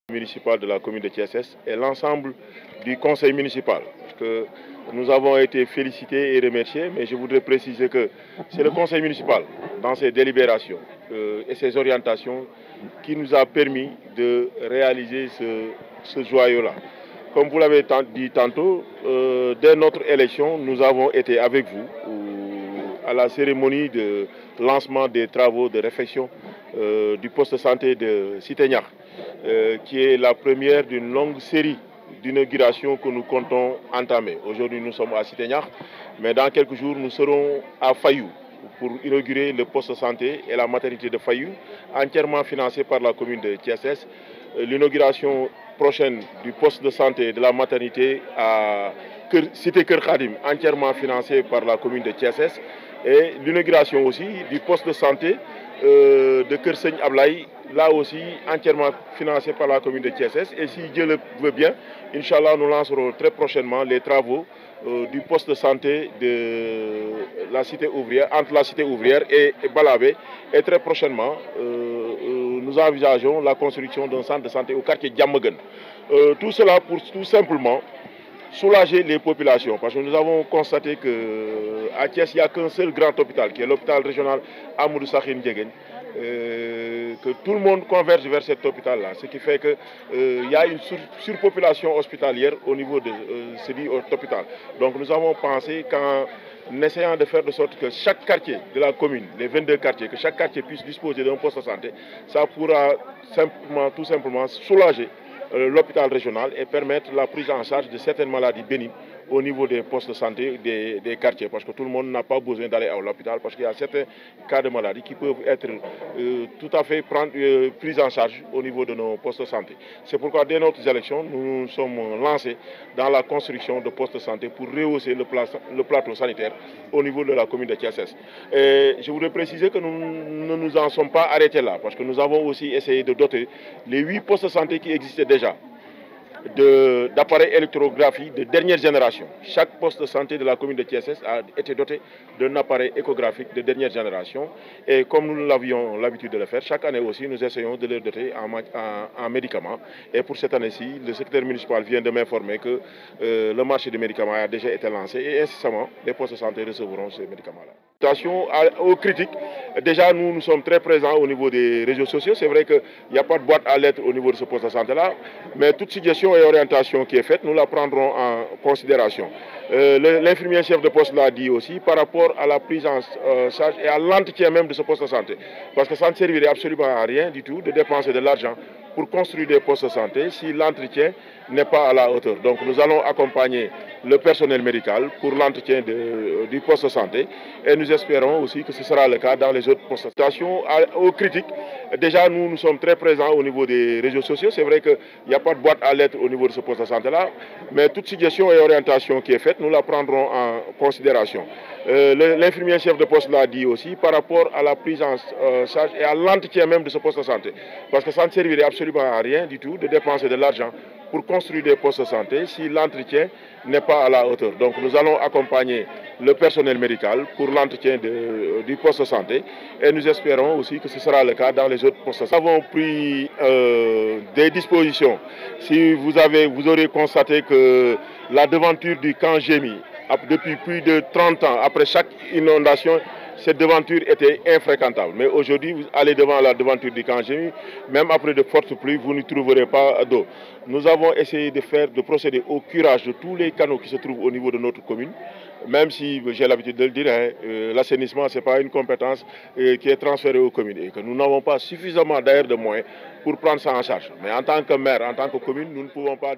Municipal de la commune de Thiès et l'ensemble du conseil municipal. Parce que nous avons été félicités et remerciés, mais je voudrais préciser que c'est le conseil municipal, dans ses délibérations et ses orientations, qui nous a permis de réaliser ce joyau-là. Comme vous l'avez dit tantôt, dès notre élection, nous avons été avec vous à la cérémonie de lancement des travaux de réfection du poste de santé de Cité-Niakh, qui est la première d'une longue série d'inauguration que nous comptons entamer. Aujourd'hui, nous sommes à Cité-Niakh, mais dans quelques jours, nous serons à Fayou pour inaugurer le poste de santé et la maternité de Fayou, entièrement financé par la commune de Thiès. L'inauguration prochaine du poste de santé et de la maternité à Cité Keur Khadim, entièrement financé par la commune de Thiès. Et l'inauguration aussi du poste de santé de Keur Seigne Ablaye, là aussi entièrement financé par la commune de Thiès. Et si Dieu le veut bien, Inch'Allah, nous lancerons très prochainement les travaux du poste de santé de la cité ouvrière, entre la cité ouvrière et Balabé. Et très prochainement, nous envisageons la construction d'un centre de santé au quartier Diamaguène. Tout cela pour tout simplement soulager les populations, parce que nous avons constaté qu'à Thiès, il n'y a qu'un seul grand hôpital, qui est l'hôpital régional Amadou Sakhir Ndiéguène, que tout le monde converge vers cet hôpital-là, ce qui fait qu'il y a une surpopulation hospitalière au niveau de ce dit hôpital. Donc nous avons pensé qu'en essayant de faire de sorte que chaque quartier de la commune, les 22 quartiers, que chaque quartier puisse disposer d'un poste de santé, ça pourra tout simplement soulager l'hôpital régional et permettre la prise en charge de certaines maladies bénignes au niveau des postes de santé des quartiers, parce que tout le monde n'a pas besoin d'aller à l'hôpital, parce qu'il y a certains cas de maladies qui peuvent être tout à fait pris en charge au niveau de nos postes de santé. C'est pourquoi dès notre élection, nous nous sommes lancés dans la construction de postes de santé pour rehausser le plateau sanitaire au niveau de la commune de Thiès. Et je voudrais préciser que nous ne nous en sommes pas arrêtés là, parce que nous avons aussi essayé de doter les 8 postes de santé qui existaient déjà d'appareils électrographie de dernière génération. Chaque poste de santé de la commune de Thiès a été doté d'un appareil échographique de dernière génération. Et comme nous l'avions l'habitude de le faire, chaque année aussi, nous essayons de les doter en médicaments. Et pour cette année-ci, le secrétaire municipal vient de m'informer que le marché des médicaments a déjà été lancé et incessamment, les postes de santé recevront ces médicaments-là. Aux critiques, déjà nous sommes très présents au niveau des réseaux sociaux. C'est vrai qu'il n'y a pas de boîte à lettres au niveau de ce poste de santé-là, mais toute suggestion et orientation qui est faite, nous la prendrons en considération. L'infirmier chef de poste l'a dit aussi par rapport à la prise en charge et à l'entretien même de ce poste de santé. Parce que ça ne servirait absolument à rien du tout de dépenser de l'argent pour construire des postes de santé si l'entretien n'est pas à la hauteur. Donc nous allons accompagner le personnel médical pour l'entretien du poste de santé et nous espérons aussi que ce sera le cas dans les autres postes de santé. Aux critiques, déjà nous sommes très présents au niveau des réseaux sociaux. C'est vrai qu'il n'y a pas de boîte à lettres au niveau de ce poste de santé-là, mais toute suggestion et orientation qui est faite, nous la prendrons en considération. L'infirmier chef de poste l'a dit aussi par rapport à la prise en charge et à l'entretien même de ce poste de santé. Parce que ça ne servirait absolument à rien du tout de dépenser de l'argent pour construire des postes de santé si l'entretien n'est pas à la hauteur. Donc nous allons accompagner le personnel médical pour l'entretien du poste de santé et nous espérons aussi que ce sera le cas dans les autres postes de santé. Nous avons pris des dispositions. Si vous aurez constaté que la devanture du camp Gémi, depuis plus de 30 ans, après chaque inondation, cette devanture était infréquentable. Mais aujourd'hui, vous allez devant la devanture du camp Gémi, même après de fortes pluies, vous n'y trouverez pas d'eau. Nous avons essayé de procéder au curage de tous les canaux qui se trouvent au niveau de notre commune. Même si j'ai l'habitude de le dire, l'assainissement, ce n'est pas une compétence qui est transférée aux communes et que nous n'avons pas suffisamment d'ailleurs de moyens pour prendre ça en charge. Mais en tant que maire, en tant que commune, nous ne pouvons pas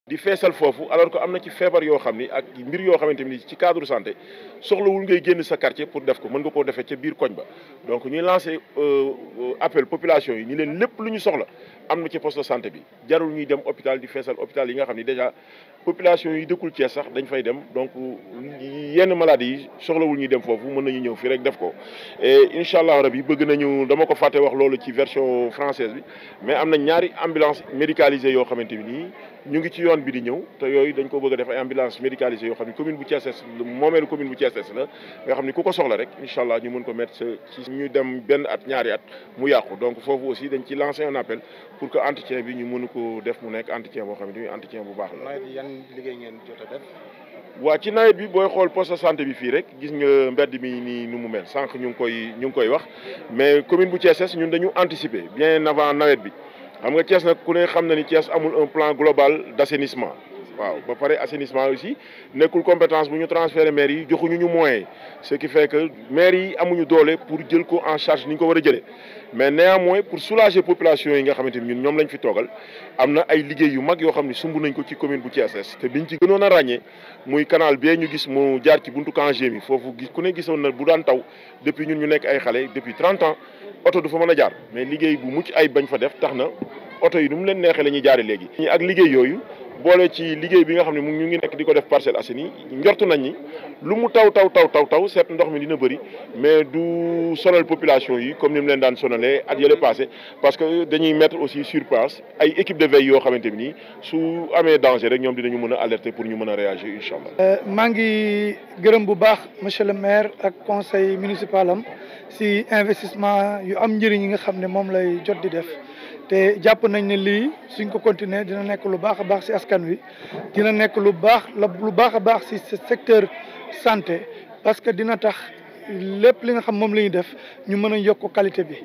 di feesal foofu alors que am na ci feebar yoo xam ni ak mbir yoo xamante ni ci cadre santé soxlawul ngay génn sa quartier pour def ko mën nga koo defee ca biir koñ ba. Donc ñuy lancer appel population yi ñu leen lépp lu ñu soxla am na ci poste de santé bi jarul ñuy dem hôpital di feesal hôpital yi nga xam ni déjà population yi dëkkul Thiès sax dañ fay dem. Donc yenn maladies yi soxlawul ñuy dem foofu mën nañu ñëw fii rek def ko et incha allah rabi bëgg nañu dama ko fàtte wax loolu ci version française bi mais am na ñaari ambulance médicalisée yoo xamante ni ñu ngi ci yoon ngoon bi di ñëw te yooyu dañ ko bëgg a def ay ambulance médicalisée yoo xam ne commune bu Thiès Est moomeelu commune bu Thiès Est la nga xam ne ku ko soxla rek incha allah ñu mën ko mettre ci ñu dem benn at ñaari at mu yàqu donc foofu aussi dañ ci lancer un appel pour que entretien bi ñu mën ko def mu nekk entretien boo xam ne entretien bu baax la. nawet bi yan liggéey ngeen jot a def. waa ci nawet bi booy xool poste de santé bi fii rek gis nga mbedd mi nii nu mu mel sànq ñu ngi koy wax mais commune bu Thiès Est ñun dañu anticiper bien avant nawet bi xam nga Thiès nag ku ne xam na ni Thiès amul un plan global d' assainissement waaw ba pare assainissement aussi nekkul compétence bu ñu transféré maire yi joxuñu ñu moyens ce qui fait que maire yi amuñu doole pour jël ko en charge ni ñu ko war a jëlee mais néanmoins pour soulager population yi nga xamante ni ñun ñoom lañ fi toogal am na ay liggéey yu mag yoo xam ne sumb nañ ko ci commune bu Thiès Est te biñ ci gënoon a ràññee muy canal bee ñu gis mu jaar ci buntu Kangé mi foofu gis ku ne gisoon na bu daan taw depuis ñun ñu nekk ay xale depuis 30 ans oto du fa mën a jaar mais liggéey bu mucc ay bañ fa def tax na oto yi nu mu leen neexee la ñuy jaare léegi. ak liggéey yooyu boole ci liggéey bi nga xam ne mu ñu ngi nekk di ko def Parcelles Assainies njortu nañ ni lu mu taw seet ndox mi dina bëri mais du sonal population yi comme ni mu leen daan sonalee at yële passé parce que dañuy mettre aussi sur place ay équipe de veille yoo xamante ni su amee danger rek ñoom dinañu mën a alerter pour ñu mën a réagir incha allah. maa ngi gërëm bu baax monsieur le maire ak conseil municipal am si investissement yu am njëriñ yi nga xam ne moom lay jot di def. te jàpp nañ ne lii suñ ko continuer dina nekk lu baax a baax ci askan wi dina nekk lu baax a baax ci secteur santé parce que dina tax lépp li nga xam moom la ñuy def ñu mën a yokk qualité bi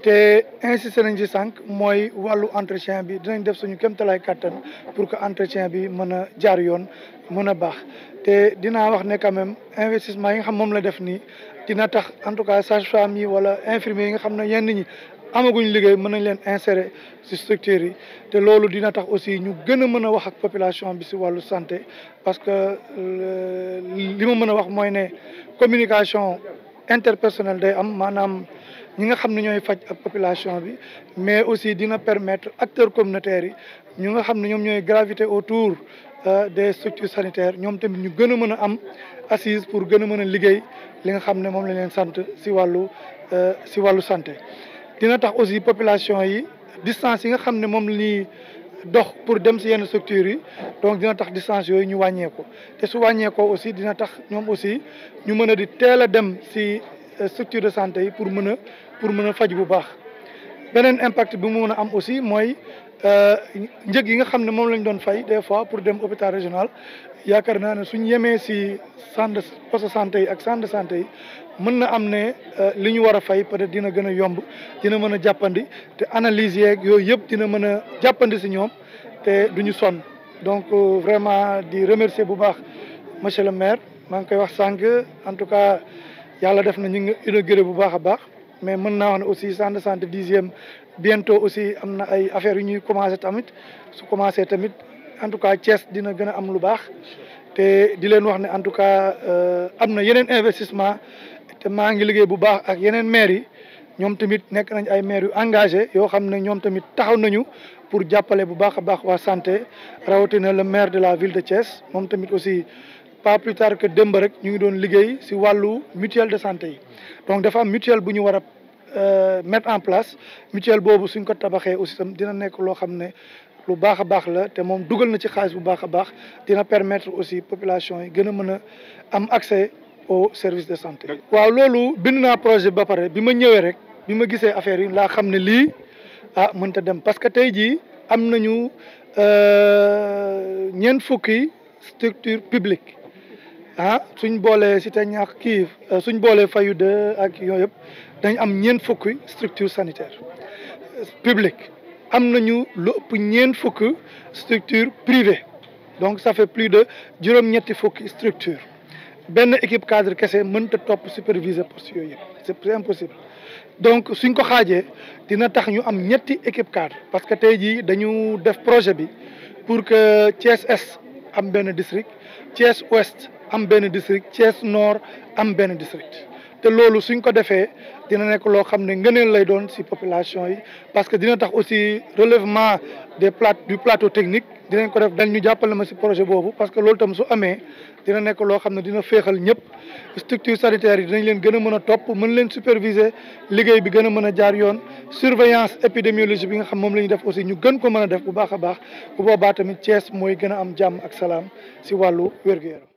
te insisté nañ ci sànq mooy wàllu entretien bi dinañ def suñu kéemtalaay kàttan pour que entretien bi mën a jaar yoon mën a baax te dinaa wax ne quand même investissement yi nga xam moom la def nii dina tax en tout cas sage-femme yi wala infirmier yi nga xam ne yenn ñi amaguñ liggéey mën nañ leen insérer ci structure yi te loolu dina tax aussi ñu gën a mën a wax ak population bi ci wàllu santé parce que li ma mën a wax mooy ne communication interpersonnelle day am maanaam ñi nga xam ne ñooy faj ak population bi mais aussi dina permettre acteurs communautaires yi ñu nga xam ne ñoom ñooy graviter autour des structures sanitaires ñoom tamit ñu gën a mën a am assise pour gën a mën a liggéey li nga xam ne moom lañ leen sant ci wàllu santé. dina tax aussi population yi distance yi nga xam ne moom la ñuy dox pour dem ci yenn structures yi donc dina tax distance yooyu ñu wàññeeku te su wàññeekoo aussi dina tax ñoom aussi ñu mën a di teel a dem ci structure de santé yi pour mën a faj bu baax. beneen impact bi mu mën a am aussi mooy njëg yi nga xam ne moom lañ doon fay des fois pour dem hôpital régional yaakaar naa ne suñ yemee ci centre de poste de santé yi ak centre de santé yi mën na am ne li ñu war a fay peut-être dina gën a yomb dina mën a jàppandi te analyse yeeg yooyu yëpp dina mën a jàppandi ci ñoom te duñu sonn donc vraiment di remercier bu baax monsieur le maire maa ngi koy wax sànq en tout cas yàlla def na ñu ngi inauguré bu baax a baax mais mën naa wax ne aussi centre de santé 10e bientôt aussi am na ay affaires yu ñuy commencé tamit su commencé tamit en tout cas Thiès dina gën a am lu baax te di leen wax ne en tout cas am na yeneen investissement te maa ngi liggéey bu baax ak yeneen maires yi ñoom tamit nekk nañ ay maires yu engagé yoo xam ne ñoom tamit taxaw nañu pour jàppale bu baax a baax waa santé rawatina le maire de la ville de Thiès moom tamit aussi pas plus tard que démb rek ñu ngi doon liggéey ci wàllu mutuelle de santé yi donc dafa am mutuelle bu ñu war a mettre en place mutuelle boobu suñ ko tabaxee aussi tam dina nekk loo xam ne lu baax a baax la te moom dugal na ci xaalis bu baax a baax dina permettre aussi population yi gën a mën a am accès au service de santé. waaw loolu bind naa projet ba pare bi ma ñëwee rek bi ma gisee affaire yi laa xam ne lii mënta dem parce que tey jii am nañu ñeent fukki structure publique suñ boolee cité ñaax kii suñ boolee fayu de ak yooyu yëpp dañ am ñeent fukki structure sanitaire publique am nañu lu ëpp ñeent fukki structure privée donc ça fait plus de juróom-ñetti fukki structure benn équipe cadre kese mënta topp superviser poste yooyu yëpp c'est impossible donc suñ ko xaajee dina tax ñu am ñetti équipe cadre parce que tey jii dañu def projet bi pour que Thiès Est am benn district Thiès Ouest am benn district Thiès Nord am benn district te loolu suñ ko defee dina nekk loo xam ne ngëneel lay doon ci population yi parce que dina tax aussi relèvement du plateau technique dinañ ko def dañ ñu jàppale ma si projet boobu parce que loolu tam su amee dina nekk loo xam ne dina féexal ñëpp structure sanitaire yi dinañ leen gën a mën a topp mën leen superviser liggéey bi gën a mën a jaar yoon surveillance épidémiologique bi nga xam moom la ñuy def aussi ñu gën ko mën a def bu baax a baax bu boobaa tamit Thiès mooy gën a am jàmm ak salaam si wàllu wér-gu-yaram